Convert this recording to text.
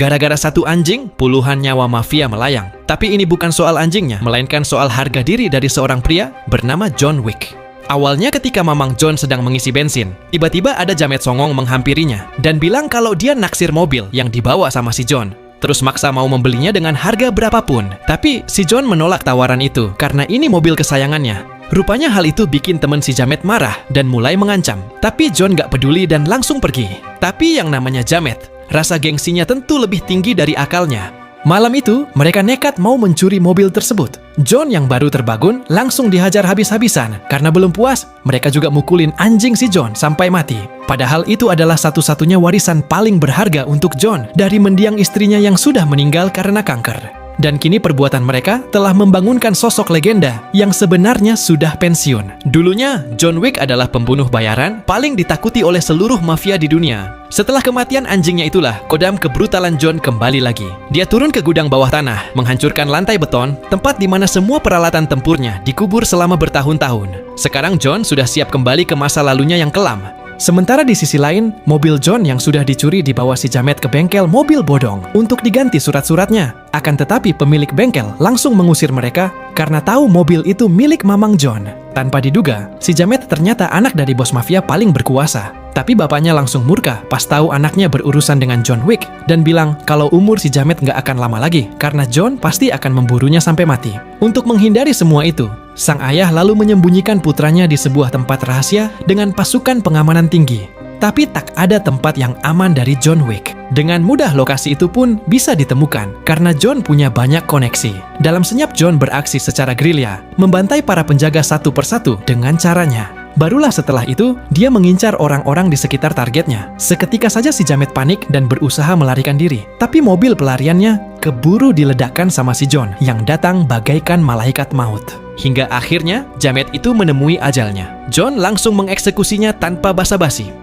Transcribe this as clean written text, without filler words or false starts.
Gara-gara satu anjing, puluhan nyawa mafia melayang. Tapi ini bukan soal anjingnya, melainkan soal harga diri dari seorang pria bernama John Wick. Awalnya ketika Mamang John sedang mengisi bensin, tiba-tiba ada jamet songong menghampirinya dan bilang kalau dia naksir mobil yang dibawa sama si John. Terus maksa mau membelinya dengan harga berapapun. Tapi si John menolak tawaran itu karena ini mobil kesayangannya. Rupanya hal itu bikin teman si Jamet marah dan mulai mengancam. Tapi John gak peduli dan langsung pergi. Tapi yang namanya Jamet, rasa gengsinya tentu lebih tinggi dari akalnya. Malam itu, mereka nekat mau mencuri mobil tersebut. John yang baru terbangun langsung dihajar habis-habisan. Karena belum puas, mereka juga mukulin anjing si John sampai mati. Padahal itu adalah satu-satunya warisan paling berharga untuk John dari mendiang istrinya yang sudah meninggal karena kanker. Dan kini perbuatan mereka telah membangunkan sosok legenda yang sebenarnya sudah pensiun. Dulunya, John Wick adalah pembunuh bayaran paling ditakuti oleh seluruh mafia di dunia. Setelah kematian anjingnya itulah, kodam kebrutalan John kembali lagi. Dia turun ke gudang bawah tanah, menghancurkan lantai beton, tempat di mana semua peralatan tempurnya dikubur selama bertahun-tahun. Sekarang John sudah siap kembali ke masa lalunya yang kelam. Sementara di sisi lain, mobil John yang sudah dicuri dibawa si Jamet ke bengkel mobil bodong untuk diganti surat-suratnya. Akan tetapi pemilik bengkel langsung mengusir mereka karena tahu mobil itu milik Mamang John. Tanpa diduga, si Jamet ternyata anak dari bos mafia paling berkuasa. Tapi bapaknya langsung murka pas tahu anaknya berurusan dengan John Wick dan bilang kalau umur si Jamet nggak akan lama lagi karena John pasti akan memburunya sampai mati. Untuk menghindari semua itu, sang ayah lalu menyembunyikan putranya di sebuah tempat rahasia dengan pasukan pengamanan tinggi. Tapi tak ada tempat yang aman dari John Wick. Dengan mudah lokasi itu pun bisa ditemukan karena John punya banyak koneksi. Dalam senyap John beraksi secara gerilya, membantai para penjaga satu persatu dengan caranya. Barulah setelah itu, dia mengincar orang-orang di sekitar targetnya. Seketika saja si Jamet panik dan berusaha melarikan diri. Tapi mobil pelariannya keburu diledakkan sama si John yang datang bagaikan malaikat maut. Hingga akhirnya, Jamet itu menemui ajalnya. John langsung mengeksekusinya tanpa basa-basi.